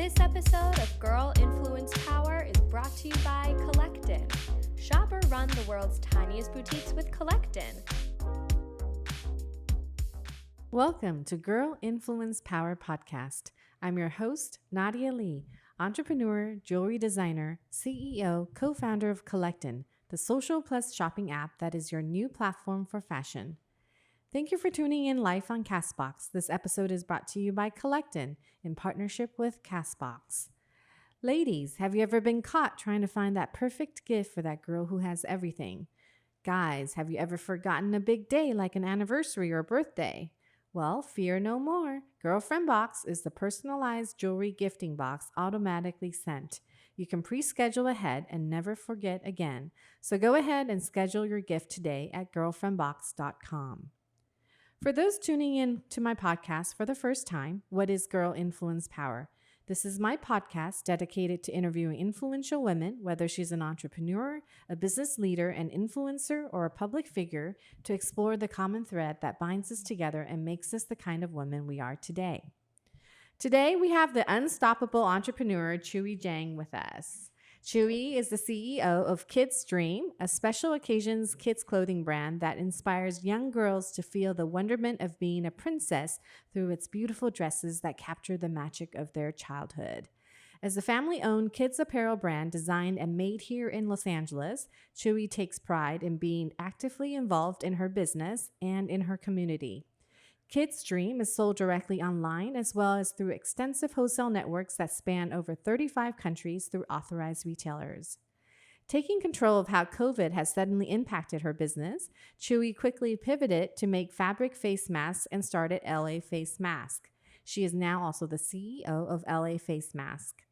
This episode of Girl Influence Power is brought to you by Kollectin. Shop or run the world's tiniest boutiques with Kollectin. Welcome to Girl Influence Power Podcast. I'm your host, Nadia Lee, entrepreneur, jewelry designer, CEO, co-founder of Kollectin, the social plus shopping app that is your new platform for fashion. Thank you for tuning in live on Castbox. This episode is brought to you by Kollectin in partnership with Castbox. Ladies, have you ever been caught trying to find that perfect gift for that girl who has everything? Guys, have you ever forgotten a big day like an anniversary or birthday? Well, fear no more. Girlfriend Box is the personalized jewelry gifting box automatically sent. You can pre-schedule ahead and never forget again. So go ahead and schedule your gift today at girlfriendbox.com. For those tuning in to my podcast for the first time, what is Girl Influence Power? This is my podcast dedicated to interviewing influential women, whether she's an entrepreneur, a business leader, an influencer, or a public figure, to explore the common thread that binds us together and makes us the kind of women we are today. Today, we have the unstoppable entrepreneur, Chewy Jang, with us. Chewy is the CEO of Kids Dream, a special occasions kids clothing brand that inspires young girls to feel the wonderment of being a princess through its beautiful dresses that capture the magic of their childhood. As a family-owned kids apparel brand designed and made here in Los Angeles, Chewy takes pride in being actively involved in her business and in her community. Kids Dream is sold directly online as well as through extensive wholesale networks that span over 35 countries through authorized retailers. Taking control of how COVID has suddenly impacted her business, Chewy quickly pivoted to make fabric face masks and started LA Face Mask. She is now also the CEO of LA Face Mask.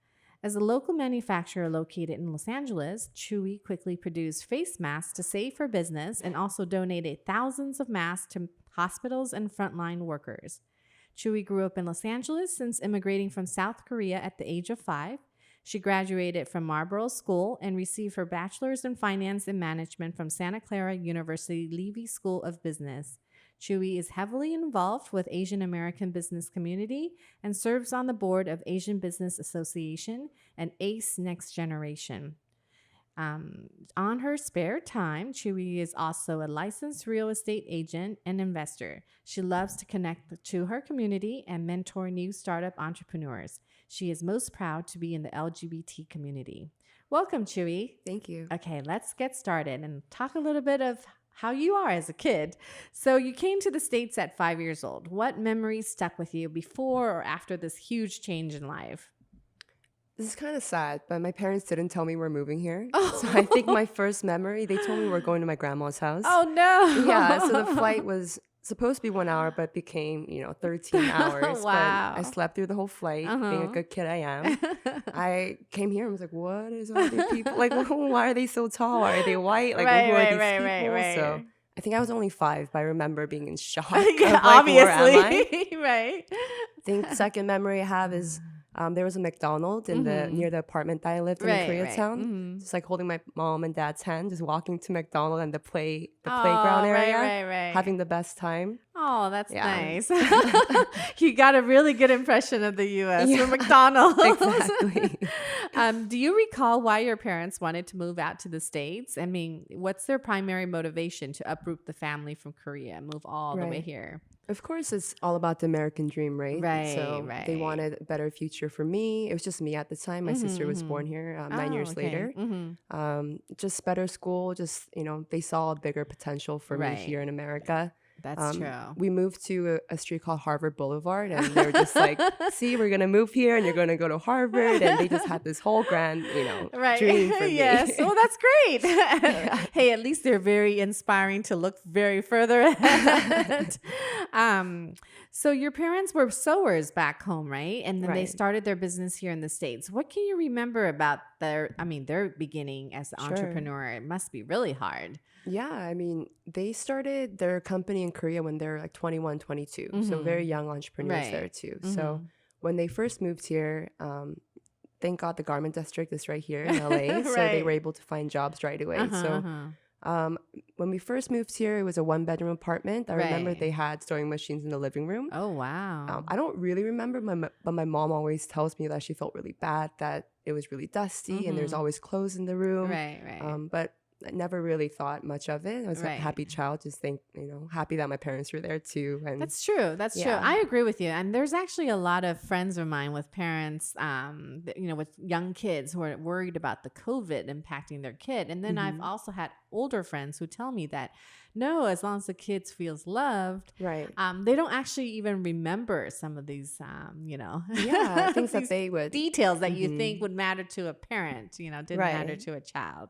As a local manufacturer located in Los Angeles, Chewy quickly produced face masks to save her business and also donated thousands of masks to hospitals and frontline workers. Chewy grew up in Los Angeles since immigrating from South Korea at the age of 5. She graduated from Marlborough School and received her bachelor's in finance and management from Santa Clara University Levy School of Business. Chewy is heavily involved with Asian American business community and serves on the board of Asian Business Association and ACE Next Generation. On her spare time, Chewy is also a licensed real estate agent and investor. She loves to connect to her community and mentor new startup entrepreneurs. She is most proud to be in the LGBT community. Welcome, Chewy. Thank you. Okay, let's get started and talk a little bit of how you are as a kid. So you came to the States at 5 years old. What memories stuck with you before or after this huge change in life? This is kind of sad, but my parents didn't tell me we're moving here. Oh. So I think my first memory, they told me we're going to my grandma's house. Oh, no. Yeah, so the flight was supposed to be 1 hour, but became, 13 hours. Wow. But I slept through the whole flight, being a good kid I am. I came here and was like, what is all these people? Like, why are they so tall? Why are they white? Like, who are these people? Right. So I think I was only 5, but I remember being in shock. Yeah, of, like, obviously. where am I? Right. I think second memory I have is there was a McDonald's in near the apartment that I lived in Koreatown. Right. Just like holding my mom and dad's hand, just walking to McDonald's and the playground area, Right. having the best time. Oh, that's nice. You got a really good impression of the U.S. from McDonald's. Exactly. Do you recall why your parents wanted to move out to the States? I mean, what's their primary motivation to uproot the family from Korea and move all the way here? Of course, it's all about the American dream, right? Right, So they wanted a better future for me. It was just me at the time. My sister was born here 9 years later. Just better school. Just, they saw a bigger potential for me here in America. That's true. We moved to a street called Harvard Boulevard, and they were just like, see, we're going to move here and you're going to go to Harvard. And they just had this whole grand, dream for me. Yes. Well, that's great. Hey, at least they're very inspiring to look very further ahead. So your parents were sewers back home, right? And then they started their business here in the States. What can you remember about their beginning as an entrepreneur? It must be really hard. Yeah, I mean, they started their company in Korea when they were like 21, 22. So very young entrepreneurs there too. So when they first moved here, thank God the garment district is right here in LA. So they were able to find jobs right away. When we first moved here, it was a 1-bedroom apartment. I remember Right. they had sewing machines in the living room. Oh, wow. I don't really remember, but my mom always tells me that she felt really bad, that it was really dusty and there's always clothes in the room. Right. But I never really thought much of it. I was a Right. happy child, just happy that my parents were there too. And That's true. That's true. I agree with you. And there's actually a lot of friends of mine with parents, with young kids who are worried about the COVID impacting their kid. And then I've also had older friends who tell me that no, as long as the kids feels loved, right. They don't actually even remember some of these, things that they would details that you think would matter to a parent, didn't matter to a child.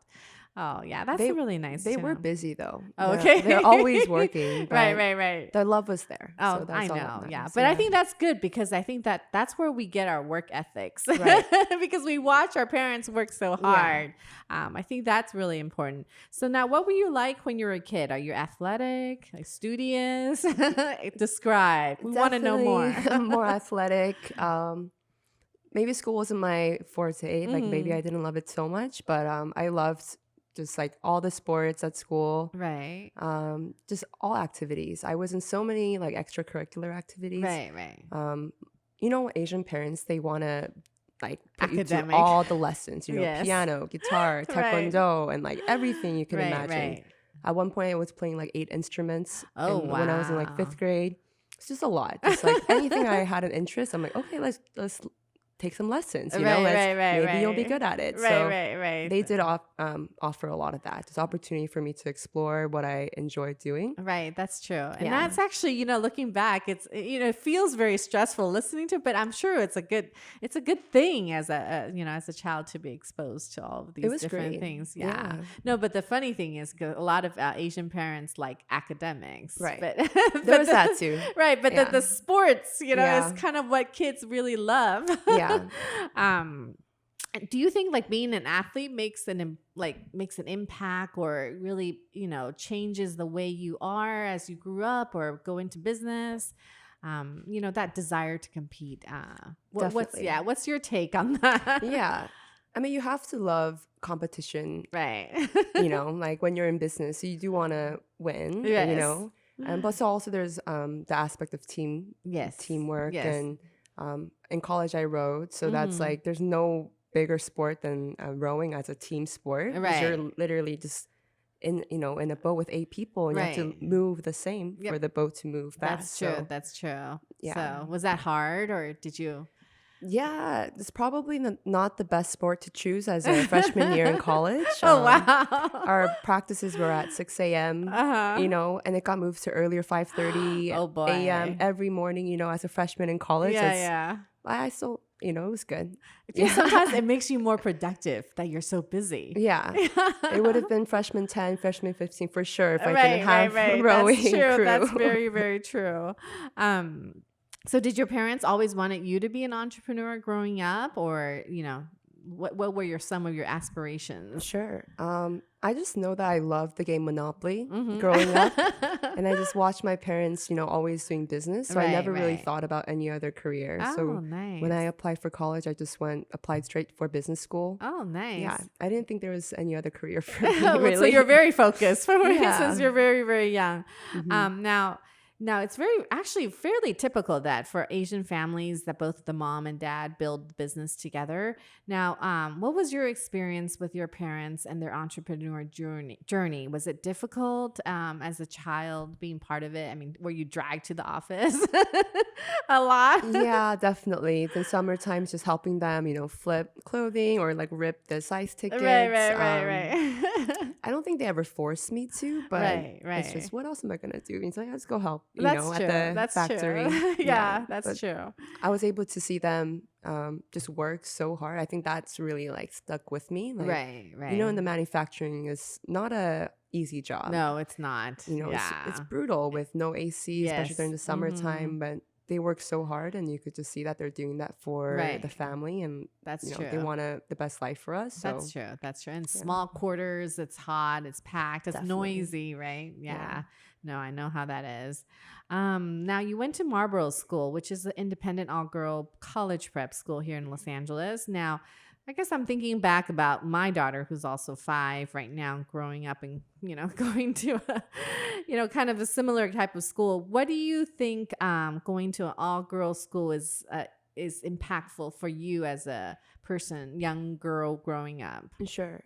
Oh, yeah. That's really nice. They were busy, though. Oh, okay. They're always working. Right. Their love was there. Oh, so that's I all know. that Yeah. matters. But I think that's good because I think that's where we get our work ethics. Right. Because we watch our parents work so hard. I think that's really important. So now, what were you like when you were a kid? Are you athletic, like studious? Describe. We want to know more. More athletic. Maybe school wasn't my forte. Like maybe I didn't love it so much, but I loved just like all the sports at school. Right. Just all activities. I was in so many like extracurricular activities. Right. Asian parents, they want to like put you Academic. through all the lessons, Yes. piano, guitar, taekwondo, and like everything you can imagine. Right. At one point I was playing like 8 instruments. Oh, When I was in like wow. 5th grade. It's just a lot. Just like anything I had an interest, I'm like, okay, let's take some lessons, maybe you'll be good at it. Right. They did offer a lot of that, just opportunity for me to explore what I enjoy doing. Right, that's true. And that's actually, looking back, it's it feels very stressful listening to, but I'm sure it's a good thing as a child to be exposed to all of these different great. things. Yeah. No, but the funny thing is a lot of Asian parents like academics. Right. But There was that too. Right, but the sports, Yeah. is kind of what kids really love. Yeah. Do you think like being an athlete makes an impact or really, changes the way you are as you grew up or go into business? That desire to compete. What's your take on that? Yeah. I mean, you have to love competition. Right. Like when you're in business, you do want to win, Yes. But also there's the aspect of teamwork. Yes. And in college I rowed. So that's like, there's no bigger sport than rowing as a team sport. 'Cause Right. You're literally just in a boat with 8 people and you have to move the same for the boat to move fast. That's true. Yeah. So was that hard or did you? Yeah, it's probably not the best sport to choose as a freshman year in college. Oh, wow. Our practices were at 6 a.m., and it got moved to earlier 5:30 Oh, boy. a.m. every morning, as a freshman in college. Yeah. I still, it was good. Sometimes it makes you more productive that you're so busy. Yeah. It would have been freshman 10, freshman 15 for sure if I didn't have rowing That's true. crew. That's very, very true. So did your parents always wanted you to be an entrepreneur growing up or, what were some of your aspirations? Sure. I just know that I loved the game Monopoly growing up. And I just watched my parents, always doing business. So I never really thought about any other career. Oh, so nice. when I applied for college, I just applied straight for business school. Oh, nice. Yeah. I didn't think there was any other career for me, really. So you're very focused Yeah. since you're very, very young. Now it's actually fairly typical that for Asian families that both the mom and dad build business together. Now, what was your experience with your parents and their entrepreneur journey? Was it difficult as a child being part of it? I mean, were you dragged to the office a lot? Yeah, definitely. The summer times, just helping them, flip clothing or like rip the size tickets. Right. I don't think they ever forced me to, but Right. it's just, what else am I going to do? It's like, let's go help, That's true. at the That's factory. True. Yeah, But that's true. I was able to see them just work so hard. I think that's really like stuck with me. Like, Right. in the manufacturing is not a easy job. No, it's not. It's brutal with no AC, especially during the summertime, but they work so hard and you could just see that they're doing that for the family and that's true. They want the best life for us. So. That's true. And small quarters, it's hot, it's packed, it's noisy, right? Yeah. No, I know how that is. Now you went to Marlborough School, which is an independent all-girl college prep school here in Los Angeles. Now, I guess I'm thinking back about my daughter, who's also 5 right now, growing up and, going to, kind of a similar type of school. What do you think going to an all-girls school is impactful for you as a person, young girl growing up? Sure.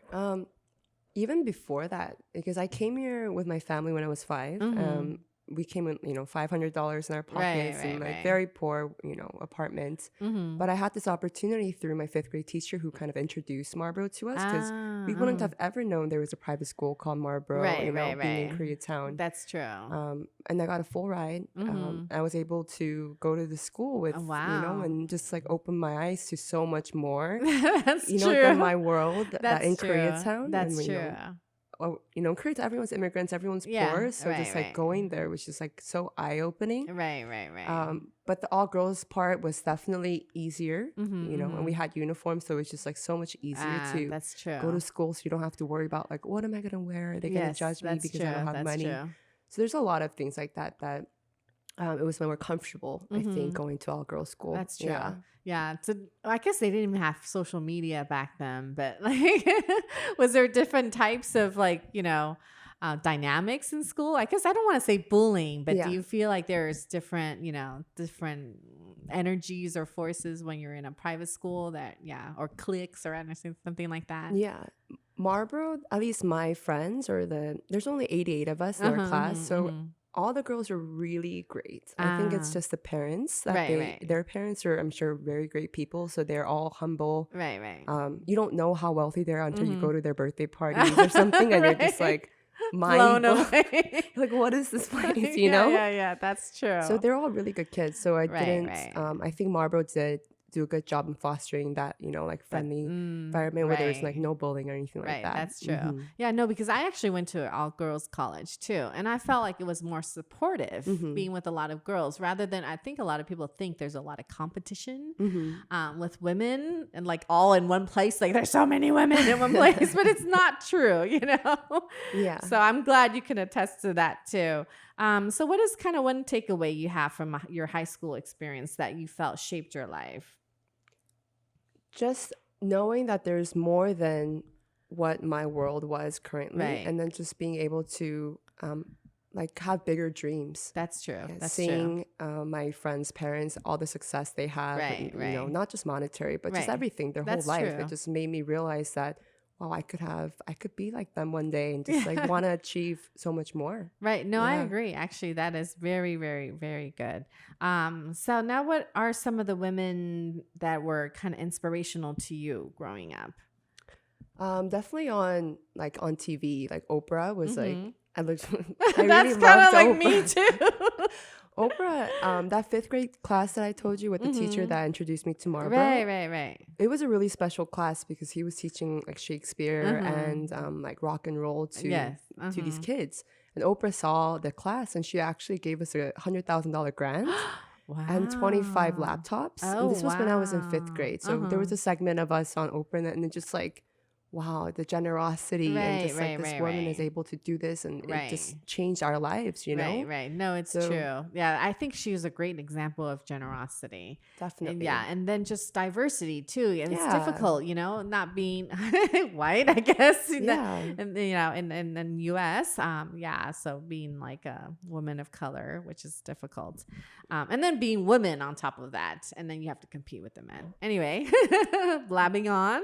Even before that, because I came here with my family when I was 5. We came in, $500 in our pockets and very poor, apartments. But I had this opportunity through my 5th grade teacher who kind of introduced Marlboro to us, because we wouldn't have ever known there was a private school called Marlboro, being in Koreatown. That's true. And I got a full ride. I was able to go to the school with, and just like open my eyes to so much more, That's true. than my world that in true. Koreatown. That's and, true. Korea, everyone's immigrants, everyone's poor, so just like going there was just like so eye-opening. Right. But the all-girls part was definitely easier, and we had uniforms, so it was just like so much easier to that's true. go to school, so you don't have to worry about like, what am I gonna wear? Are they gonna judge me because I don't have money? True. So there's a lot of things like that it was when we're comfortable, I think, going to all-girls school. That's true. Yeah. I guess they didn't even have social media back then, but like, was there different types of like, dynamics in school? I guess I don't want to say bullying, but do you feel like there's different energies or forces when you're in a private school or cliques or something like that? Yeah. Marlboro, at least my friends there's only 88 of us in our class. So all the girls are really great. I think it's just the parents that their parents are, I'm sure, very great people. So they're all humble. Right. You don't know how wealthy they are until you go to their birthday parties or something, and you're just like blown away. Like, what is this place? Yeah. That's true. So they're all really good kids. So I didn't. I think Marlboro did do a good job in fostering that, like friendly environment where there's like no bullying or anything like that. That's true. Yeah, no, because I actually went to all girls college too. And I felt like it was more supportive being with a lot of girls rather than, I think a lot of people think there's a lot of competition with women and like all in one place. Like there's so many women in one place, but it's not true, Yeah. So I'm glad you can attest to that too. So what is kind of one takeaway you have from your high school experience that you felt shaped your life? Just knowing that there's more than what my world was currently, and then just being able to like have bigger dreams. That's true. Yeah, That's seeing my friends' parents, all the success they have, and, not just monetary, but just everything, their whole life. True. It just made me realize that, wow, I could be like them one day and just like want to achieve so much more. Right. No, I agree. Actually, that is very, very, very good. So now what are some of the women that were kind of inspirational to you growing up? Definitely on TV, like Oprah was like, I looked, that's kind of like me too. Oprah, that 5th grade class that I told you with the teacher that introduced me to Marlboro. Right. It was a really special class because he was teaching like Shakespeare and like rock and roll to these kids. And Oprah saw the class and she actually gave us a $100,000 grant. Wow. And 25 laptops. Oh, and this was when I was in 5th grade. So there was a segment of us on Oprah and it just like, wow, the generosity and just like this woman is able to do this and it just changed our lives, Right. No, it's true. Yeah, I think she was a great example of generosity. Definitely. And then just diversity too. And it's difficult, not being white, I guess. Yeah. And in the US, so being like a woman of color, which is difficult. And then being women on top of that. And then you have to compete with the men. Anyway, blabbing on.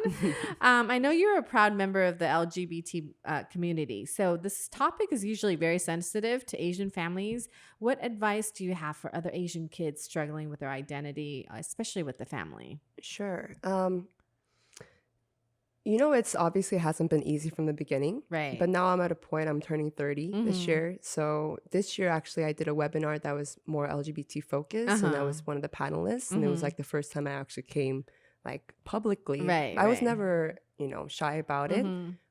I know you're a proud member of the LGBT community. So this topic is usually very sensitive to Asian families. What advice do you have for other Asian kids struggling with their identity, especially with the family? Sure. It's obviously hasn't been easy from the beginning. Right. But now I'm at a point, I'm turning 30 this year. So this year, actually, I did a webinar that was more LGBT focused. And I was one of the panelists. And it was like the first time I actually came like publicly. I was never, shy about it.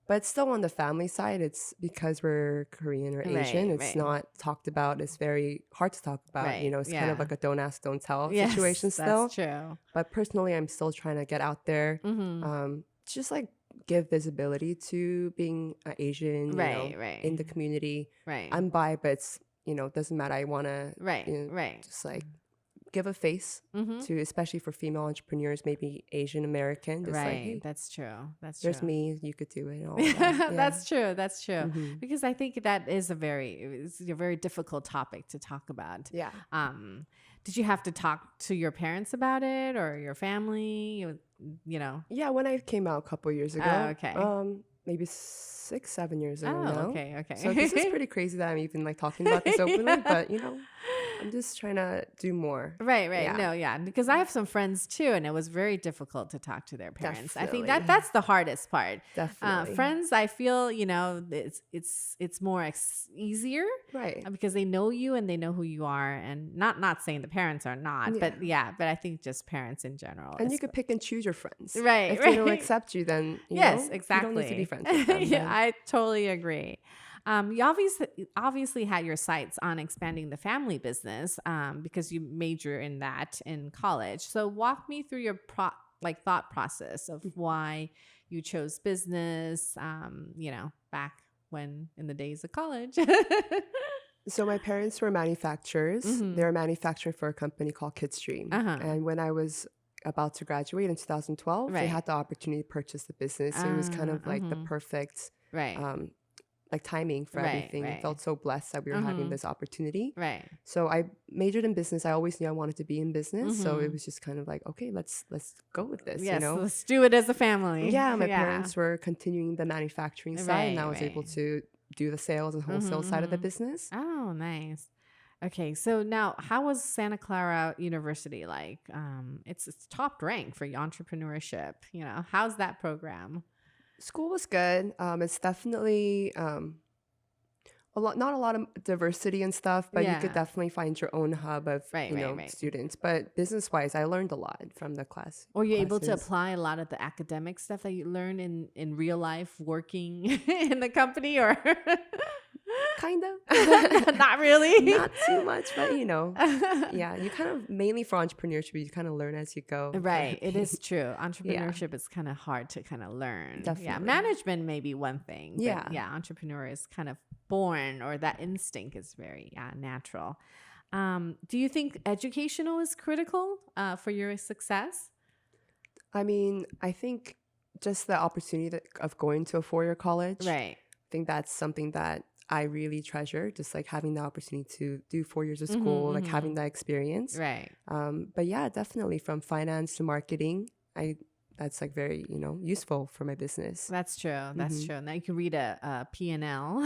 But still on the family side, it's because we're Korean or Asian. It's not talked about. It's very hard to talk about. It's kind of like a don't ask, don't tell situation still. That's true. But personally, I'm still trying to get out there. Just like give visibility to being Asian, in the community. I'm bi, but it's, doesn't matter. I want to just like give a face to, especially for female entrepreneurs, maybe Asian American. Just like, hey, That's true. There's me. You could do it. And all that. Yeah. That's true. That's true. Because I think that is it's a very difficult topic to talk about. Yeah. Did you have to talk to your parents about it or your family? You know? Yeah, when I came out a couple years ago. Oh, okay. Maybe 6-7 years ago now. Okay. So this is pretty crazy that I'm even like talking about this openly, but you know, I'm just trying to do more. Right. Yeah. No, yeah. Because I have some friends too, and it was very difficult to talk to their parents. Definitely. I think that's the hardest part. Definitely. Friends, I feel, you know, it's more easier. Right. Because they know you and they know who you are, and not saying the parents are not, but I think just parents in general. And you could pick and choose your friends. Right. If they don't accept you, then exactly. You don't need to be friends with them. Yeah, I totally agree. You obviously had your sights on expanding the family business because you major in that in college. So walk me through your thought process of why you chose business, you know, back when in the days of college. So my parents were manufacturers. They were manufacturing for a company called Kidstream. And when I was about to graduate in 2012, they had the opportunity to purchase the business. So it was kind of like the perfect like timing for everything. I felt so blessed that we were having this opportunity. Right. So I majored in business. I always knew I wanted to be in business. So it was just kind of like, okay, let's go with this. Yes, you know? Let's do it as a family. Yeah, my parents were continuing the manufacturing side, and I was able to do the sales and wholesale side of the business. Oh, nice. Okay, so now how was Santa Clara University like? It's top rank for entrepreneurship. You know, how's that program? School was good. It's definitely not a lot of diversity and stuff, but you could definitely find your own hub of students. But business wise, I learned a lot from the class. Were you able to apply a lot of the academic stuff that you learned in real life working in the company, or? Kind of. Not really. Not too much, but you know, yeah, you kind of mainly for entrepreneurship, you kind of learn as you go. Right. It is true. Entrepreneurship is kind of hard to kind of learn. Definitely. Yeah. Management may be one thing. But Yeah. Entrepreneur is kind of born, or that instinct is very natural. Do you think educational is critical for your success? I mean, I think just the opportunity of going to a 4-year college. Right. I think that's something that I really treasure, just like having the opportunity to do 4 years of school, like having that experience. Right. But yeah, definitely from finance to marketing, that's like very, useful for my business. That's true. That's true. Now you can read a P&L,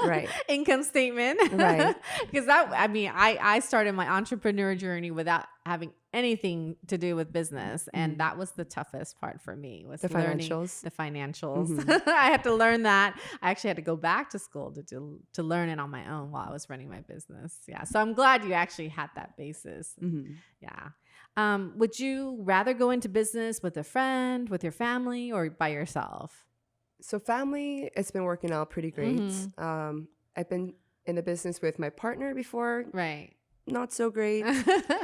right? Income statement, right? Because I started my entrepreneur journey without having anything to do with business, and that was the toughest part for me, was the learning financials. The financials. I had to learn that. I actually had to go back to school to learn it on my own while I was running my business. Yeah. So I'm glad you actually had that basis. Yeah. Would you rather go into business with a friend, with your family, or by yourself? So family, it's been working out pretty great. I've been in the business with my partner before. Right. Not so great.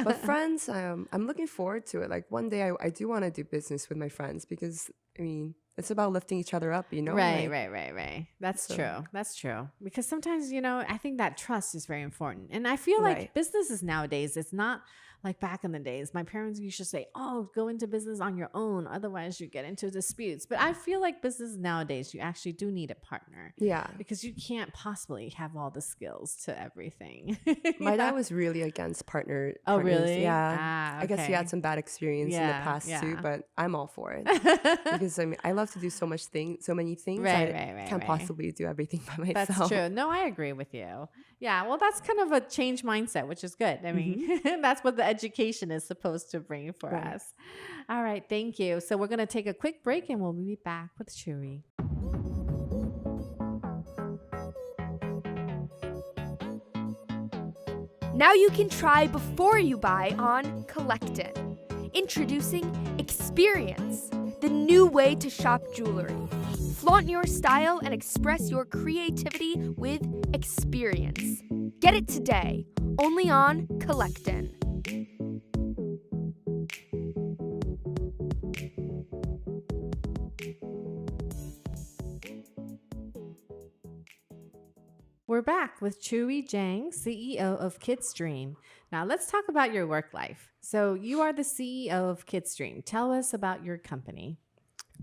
But friends, I'm looking forward to it. Like one day I do want to do business with my friends, because I mean, it's about lifting each other up, Right, right. That's true. That's true. Because sometimes, I think that trust is very important. And I feel like businesses nowadays, it's not like back in the days. My parents used to say, oh, go into business on your own, otherwise you get into disputes. But I feel like business nowadays, you actually do need a partner. Yeah. Because you can't possibly have all the skills to everything. My dad was really against partners. Oh, really? Yeah. I guess he had some bad experience in the past too, but I'm all for it. Because I love to do so many things. I can't possibly do everything by myself. That's true. No, I agree with you. Yeah, well, that's kind of a change mindset, which is good. I mean, that's what the education is supposed to bring for us. All right, thank you. So we're going to take a quick break, and we'll be back with Chewy. Now you can try before you buy on Kollectin. Introducing Experience, the new way to shop jewelry. Flaunt your style and express your creativity with experience. Get it today, only on Kollectin. We're back with Chewy Jang, CEO of Kidstream. Now let's talk about your work life. So you are the CEO of Kidstream. Tell us about your company.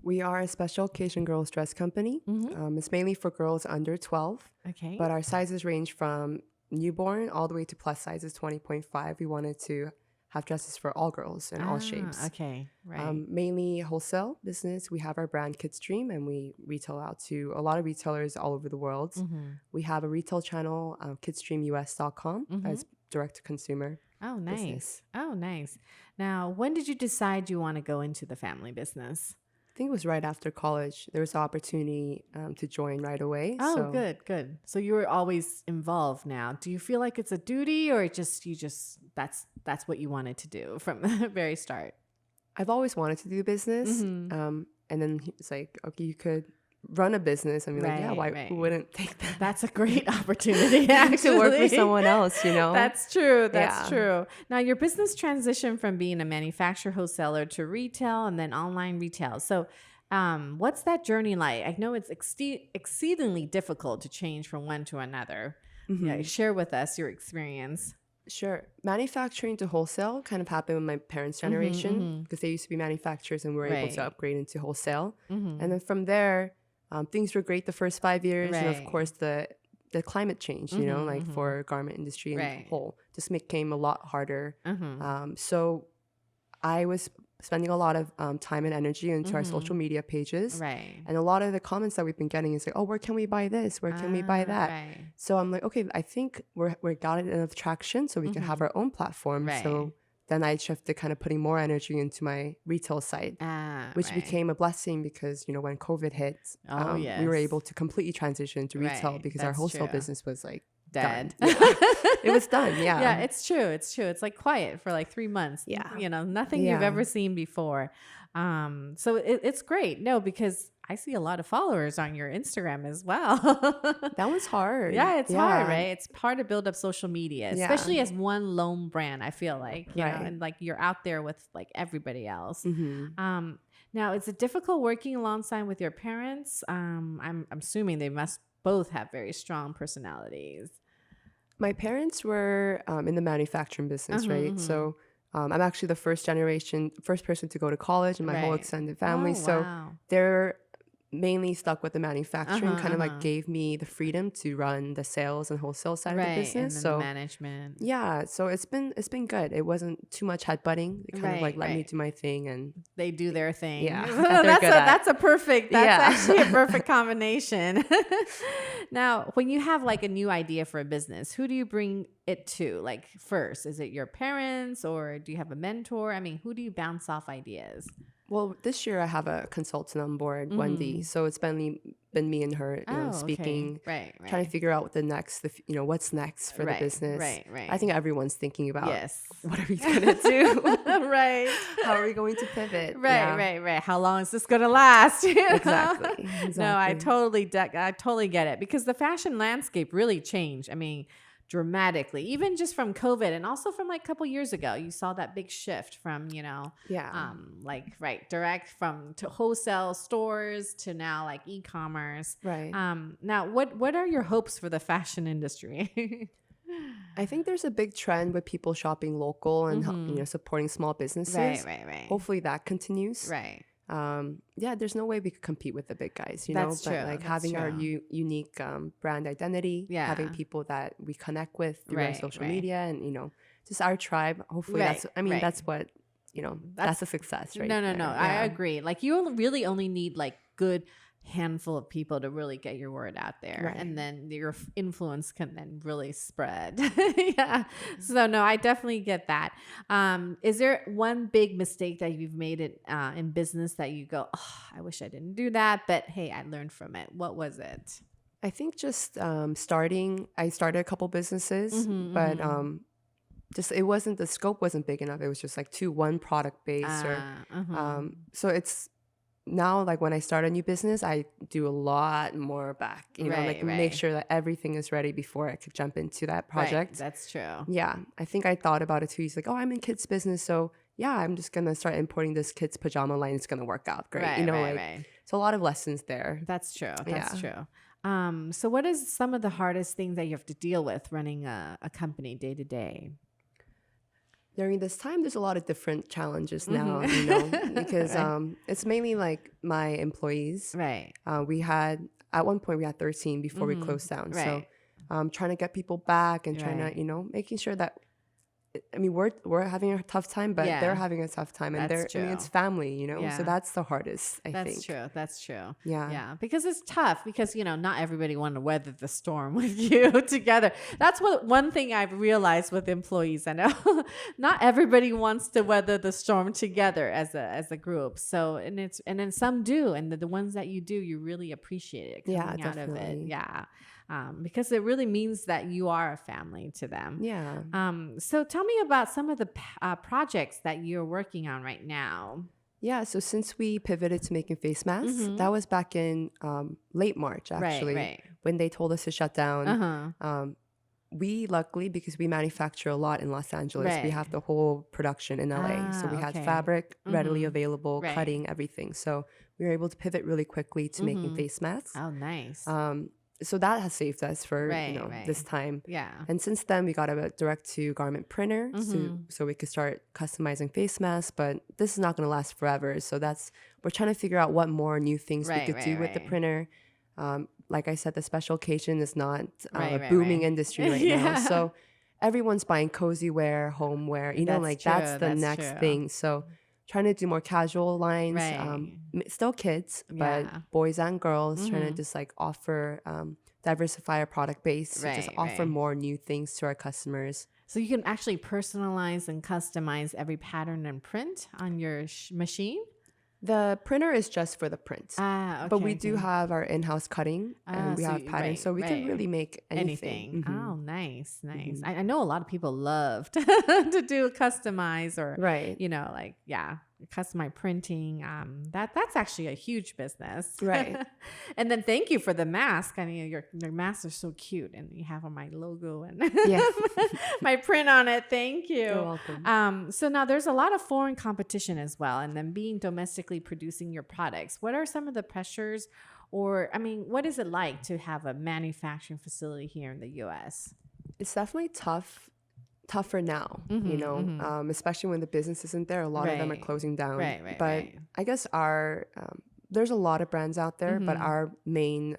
We are a special occasion girls dress company. It's mainly for girls under 12. Okay. But our sizes range from newborn all the way to plus sizes 20.5. We wanted to have dresses for all girls in all shapes. Okay, right. Mainly wholesale business. We have our brand Kidstream, and we retail out to a lot of retailers all over the world. We have a retail channel, kidstreamus.com, that's direct to consumer. Oh, nice. Business. Oh, nice. Now, when did you decide you want to go into the family business? I think it was right after college. There was an opportunity to join right away. Oh, good. So you were always involved now. Do you feel like it's a duty, or that's what you wanted to do from the very start? I've always wanted to do business. And then it's like, okay, you could run a business. I mean, why wouldn't take that? That's a great opportunity actually. To work for someone else, you know? That's true. That's true. Now, your business transitioned from being a manufacturer wholesaler to retail and then online retail. So what's that journey like? I know it's exceedingly difficult to change from one to another. Yeah, share with us your experience. Sure. Manufacturing to wholesale kind of happened with my parents' generation because they used to be manufacturers and we were able to upgrade into wholesale. And then from there, things were great the first 5 years. And of course, the climate change, you know, like for garment industry in the whole, just became a lot harder. So I was spending a lot of time and energy into our social media pages. Right. And a lot of the comments that we've been getting is like, oh, where can we buy this? Where can we buy that? Right. So I'm like, okay, I think we're got enough traction so we can have our own platform. Right. So then I shifted kind of putting more energy into my retail site, which became a blessing because, you know, when COVID hit, we were able to completely transition to retail because our wholesale business was like dead. It was done. Yeah. Yeah, it's true. It's like quiet for like 3 months. Yeah. You know, nothing you've ever seen before. So it's great. No, because I see a lot of followers on your Instagram as well. That was hard. Yeah, it's hard, right? It's hard to build up social media, especially as one lone brand, I feel like, you know, and like you're out there with like everybody else. Now, is it difficult working alongside with your parents? I'm assuming they must both have very strong personalities. My parents were in the manufacturing business, right? So I'm actually the first person to go to college in my whole extended family. So they're mainly stuck with the manufacturing, kind of like gave me the freedom to run the sales and wholesale side of the business. And so the management. Yeah. So it's been good. It wasn't too much headbutting. They kind of like let me do my thing and they do their thing. Yeah. That's actually a perfect combination. Now, when you have like a new idea for a business, who do you bring it to? Like first, is it your parents or do you have a mentor? I mean, who do you bounce off ideas? Well, this year I have a consultant on board, Wendy. So it's been me and her, you know, speaking, trying to figure out what's next for the business. Right. I think everyone's thinking about what are we gonna do? Right. How are we going to pivot? Right. How long is this gonna last? Exactly. No, I totally get it because the fashion landscape really changed. I mean, dramatically, even just from COVID and also from like a couple years ago, you saw that big shift from, you know, direct from to wholesale stores to now like e-commerce. Right. Now, what are your hopes for the fashion industry? I think there's a big trend with people shopping local and you know, supporting small businesses. Right. Hopefully that continues. Right. There's no way we could compete with the big guys, you That's know, true. but like That's having true. our unique brand identity, having people that we connect with through our social media and, you know, just our tribe. Hopefully that's what, you know, that's a success, right? No. Yeah. I agree. Like you really only need like good handful of people to really get your word out there and then your influence can then really spread. So no, I definitely get that. Is there one big mistake that you've made in business that you go, oh, I wish I didn't do that, but hey, I learned from it? What was it? I think just I started a couple businesses, but just the scope wasn't big enough. It was just like one product base so it's now, like when I start a new business, I do a lot more back, you know, make sure that everything is ready before I could jump into that project. Right. That's true. Yeah. I think I thought about it too. He's like, oh, I'm in kids business. So yeah, I'm just going to start importing this kids pajama line. It's going to work out great. Right, you know, so a lot of lessons there. That's true. That's true. So what is some of the hardest things that you have to deal with running a company day to day? During this time, there's a lot of different challenges now, because it's mainly like my employees. Right. At one point we had 13 before we closed down. Right. So trying to get people back and trying to, making sure that, I mean, we're having a tough time, but they're having a tough time, and it's family, so that's the hardest, I think. That's true. Yeah. Because it's tough because, not everybody want to weather the storm with you together. That's one thing I've realized with employees. I know not everybody wants to weather the storm together as a group. So, and then some do. And the ones that you do, you really appreciate it coming out of it. Yeah. Because it really means that you are a family to them. Yeah. So tell me about some of the projects that you're working on right now. Yeah. So since we pivoted to making face masks, that was back in late March, actually, when they told us to shut down. We luckily, because we manufacture a lot in Los Angeles, we have the whole production in LA. So we had fabric readily available, cutting, everything. So we were able to pivot really quickly to making face masks. Oh, nice. So that has saved us for this time. Yeah. And since then, we got a direct-to-garment printer so we could start customizing face masks. But this is not going to last forever. So we're trying to figure out what more new things we could do with the printer. Like I said, the special occasion is not a booming industry right now. So everyone's buying cozy wear, homeware. That's the next thing. So trying to do more casual lines, still kids, but boys and girls, trying to just offer, diversify our product base, offer more new things to our customers. So you can actually personalize and customize every pattern and print on your machine? The printer is just for the print. Okay, but we do have our in-house cutting, and we have patterns, so we can really make anything. Oh, nice. I know a lot of people love to do customize or, customize printing. That's actually a huge business. Right. And then thank you for the mask. I mean, your masks are so cute, and you have my logo and my print on it. Thank you. You're welcome. So now there's a lot of foreign competition as well, and then being domestically producing your products. What are some of the pressures, or what is it like to have a manufacturing facility here in the U.S.? It's definitely tougher now, especially when the business isn't there. A lot of them are closing down. But I guess there's a lot of brands out there, but our main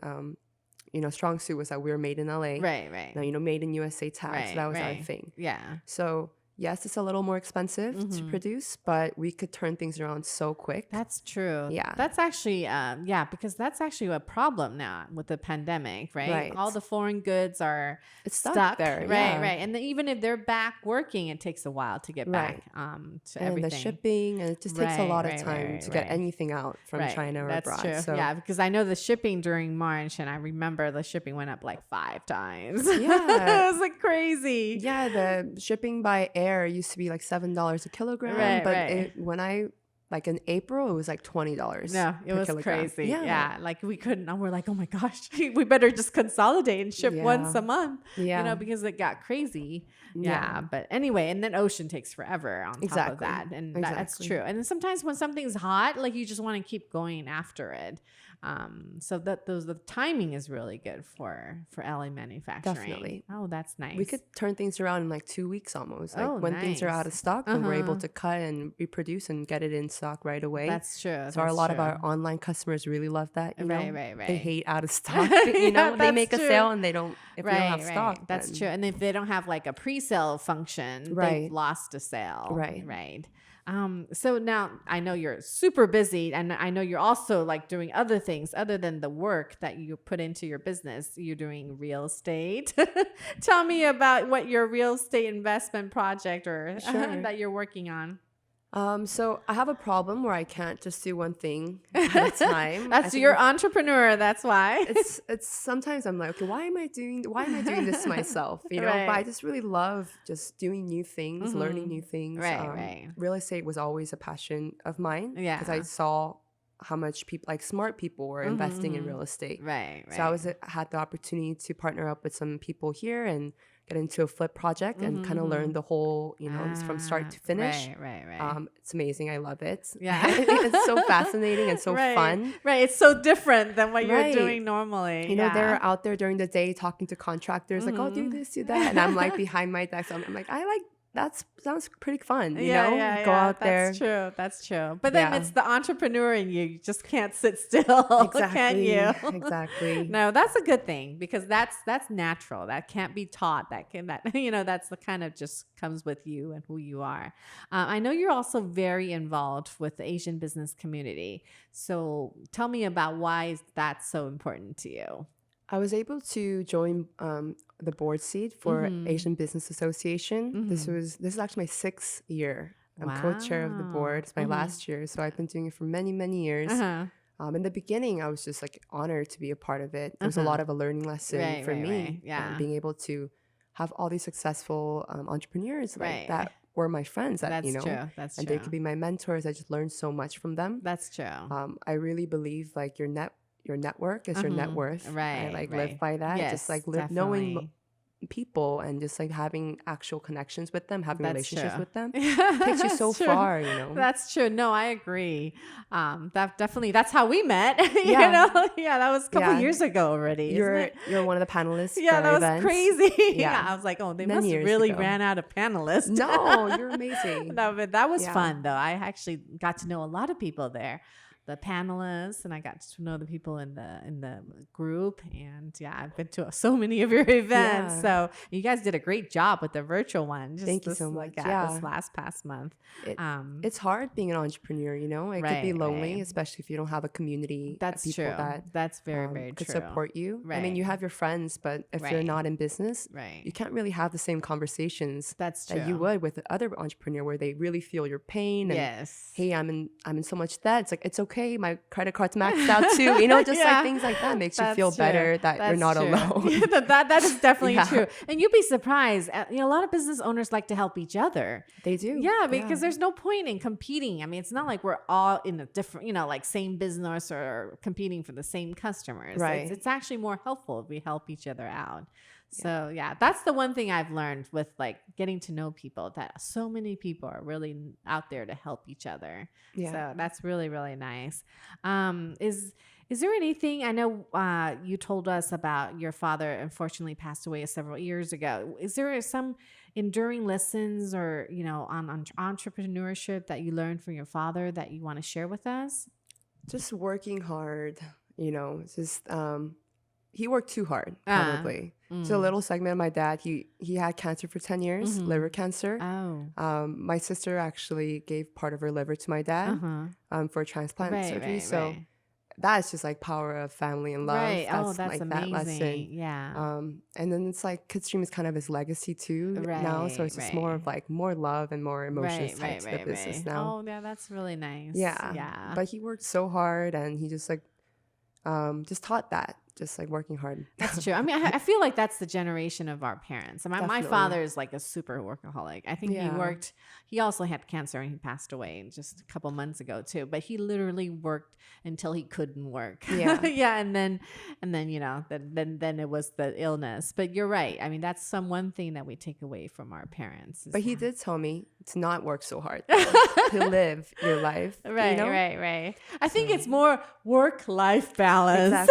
strong suit was that we were made in LA. Right. Now, made in USA tag. So that was our thing. Yeah. So yes, it's a little more expensive to produce, but we could turn things around so quick. That's true. Yeah. That's actually, because that's actually a problem now with the pandemic, right? All the foreign goods are stuck there. Right. And then even if they're back working, it takes a while to get back to everything. And the shipping, and it just takes a lot of time to get anything out from China or abroad. That's true. So. Yeah, because I know the shipping during March, and I remember the shipping went up like 5 times. Yeah. It was like crazy. Yeah, the shipping by air used to be like $7 a kilogram, but in April it was like $20. No, it was kilogram. Crazy. Yeah, like we couldn't. And we're like, oh my gosh, we better just consolidate and ship once a month. Yeah, because it got crazy. Yeah, but anyway, and then ocean takes forever on top of that, and that's true. And then sometimes when something's hot, like you just want to keep going after it. So the timing is really good for LA manufacturing. Definitely. Oh, that's nice. We could turn things around in like 2 weeks almost. Like when things are out of stock, then we're able to cut and reproduce and get it in stock right away. That's true. So a lot of our online customers really love that. Right. They hate out of stock. They make a sale and they don't. If they don't have stock, that's true. And if they don't have like a pre-sale function, they've lost a sale. Right. So now I know you're super busy, and I know you're also like doing other things other than the work that you put into your business. You're doing real estate. Tell me about what your real estate investment project or that you're working on. So I have a problem where I can't just do one thing at a time. You're entrepreneur. That's why. It's sometimes I'm like, okay, why am I doing this to myself? But I just really love just doing new things, learning new things. Right. Real estate was always a passion of mine. Yeah. Because I saw how much people, like smart people, were investing in real estate. Right. So I had the opportunity to partner up with some people here and get into a flip project and kind of learn the whole, from start to finish. Right. It's amazing. I love it. Yeah. It's so fascinating and so fun. Right. It's so different than what you're doing normally. They're out there during the day talking to contractors like, oh, do this, do that. And I'm like behind my desk. I'm like, that sounds pretty fun, go out there. That's true. But then it's the entrepreneur in you. You just can't sit still, can you? Exactly. No, that's a good thing because that's natural. That can't be taught. That's the kind of just comes with you and who you are. I know you're also very involved with the Asian business community. So tell me about why that's so important to you. I was able to join the board seat for Asian Business Association. This is actually my 6th year. I'm co-chair of the board. It's my last year, so I've been doing it for many, many years. In the beginning, I was just like honored to be a part of it. It was a lot of a learning lesson for me. Yeah, being able to have all these successful entrepreneurs that were my friends. That's true. And they could be my mentors. I just learned so much from them. That's true. I really believe like your network is your net worth. I live by that. Yes, just like knowing people and just like having actual connections with them, having relationships with them takes you so far, That's true. No, I agree. That's how we met. That was a couple years ago already. You're one of the panelists. Yeah, that was events. crazy. I was like, oh, they must have really ran out of panelists. No, you're amazing. No, but that was fun though. I actually got to know a lot of people there. The panelists, and I got to know the people in the group, and I've been to so many of your events. So you guys did a great job with the virtual one. Thank you so much. This past month. It's hard being an entrepreneur, it could be lonely, especially if you don't have a community. That's of people true. That's very, very could true. support you. I mean, you have your friends, but if you're not in business, you can't really have the same conversations that you would with the other entrepreneur, where they really feel your pain. And, hey, I'm in so much debt. It's like, it's okay. My credit card's maxed out too. Like things like that makes you feel better that you're not alone. That is definitely true. And you'd be surprised. A lot of business owners like to help each other. They do. Yeah, because there's no point in competing. I mean, it's not like we're all in a different, like same business or competing for the same customers. Right. It's actually more helpful if we help each other out. So that's the one thing I've learned with like getting to know people, that so many people are really out there to help each other. So that's really, really nice. Is there anything, I know you told us about your father unfortunately passed away several years ago. Is there some enduring lessons or, on entrepreneurship that you learned from your father that you want to share with us? Just working hard, he worked too hard, probably. So a little segment of my dad, he had cancer for 10 years, liver cancer. My sister actually gave part of her liver to my dad for transplant surgery. That is just like power of family and love. Right. That's like amazing. That lesson. Yeah. And then it's like Kidstream is kind of his legacy too now. So it's just more of like more love and more emotions tied to the business now. Oh, yeah, that's really nice. Yeah. But he worked so hard, and he just like just taught that. Just like working hard. That's true. I mean, I feel like that's the generation of our parents. And my father is like a super workaholic. I think he also had cancer and he passed away just a couple months ago too. But he literally worked until he couldn't work. Yeah. And then then it was the illness. But you're right. I mean, that's one thing that we take away from our parents. But he did tell me to not work so hard, to live your life. Right. I think it's more work-life balance.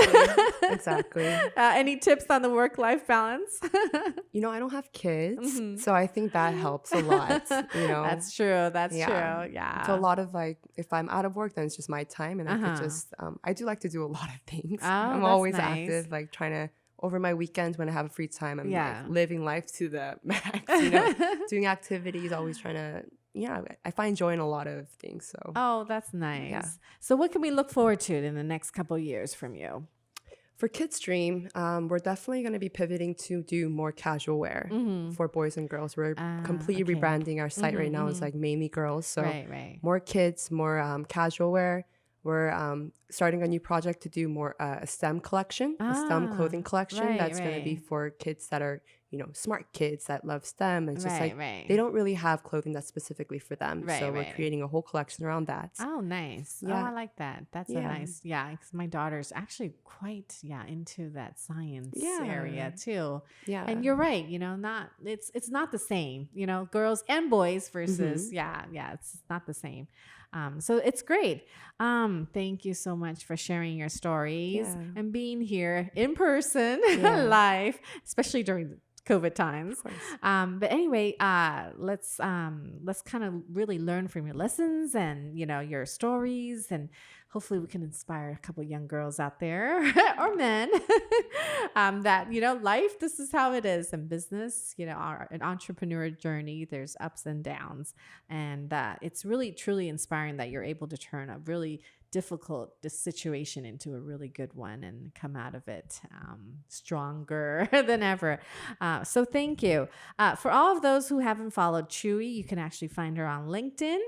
Exactly. Any tips on the work-life balance? I don't have kids, so I think that helps a lot. That's true. That's true. Yeah. So a lot of like, if I'm out of work, then it's just my time, and I could just. I do like to do a lot of things. I'm always active, like trying to. Over my weekends when I have free time, I'm like living life to the max. Doing activities, always trying to. I find joy in a lot of things. So. Oh, that's nice. Yeah. So what can we look forward to in the next couple of years from you? For Kidstream, we're definitely going to be pivoting to do more casual wear for boys and girls. We're completely rebranding our site right now. It's like mainly girls. So more kids, more casual wear. We're starting a new project to do more a STEM collection, a STEM clothing collection that's going to be for kids that are smart kids that love STEM. And it's just like they don't really have clothing that's specifically for them. So we're creating a whole collection around that. Oh, nice. Yeah. Oh, I like that. That's a nice, because my daughter's actually quite, into that science area too. Yeah. And you're right, it's not the same, girls and boys versus, it's not the same. So it's great. Thank you so much for sharing your stories and being here in person, live, especially during COVID times. But anyway, let's kind of really learn from your lessons and, your stories, and hopefully we can inspire a couple young girls out there or men that, life, this is how it is in business, an entrepreneur journey, there's ups and downs. And it's really, truly inspiring that you're able to turn a really difficult situation into a really good one and come out of it stronger than ever. So thank you. For all of those who haven't followed Chewy, you can actually find her on LinkedIn.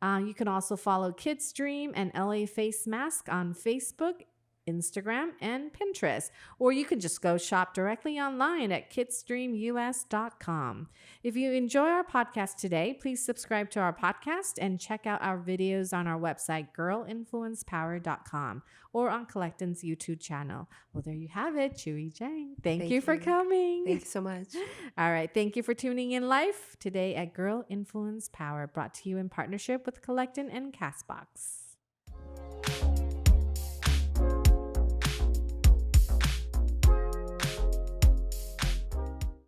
You can also follow Kids Dream and LA Face Mask on Facebook, Instagram, and Pinterest. Or you can just go shop directly online at kidsdreamus.com. If you enjoy our podcast today, please subscribe to our podcast and check out our videos on our website, girlinfluencepower.com, or on Kollectin's YouTube channel. Well, there you have it, Chewy Jang. Thank you for coming. Thank you so much. All right. Thank you for tuning in live today at Girl Influence Power, brought to you in partnership with Kollectin and Castbox.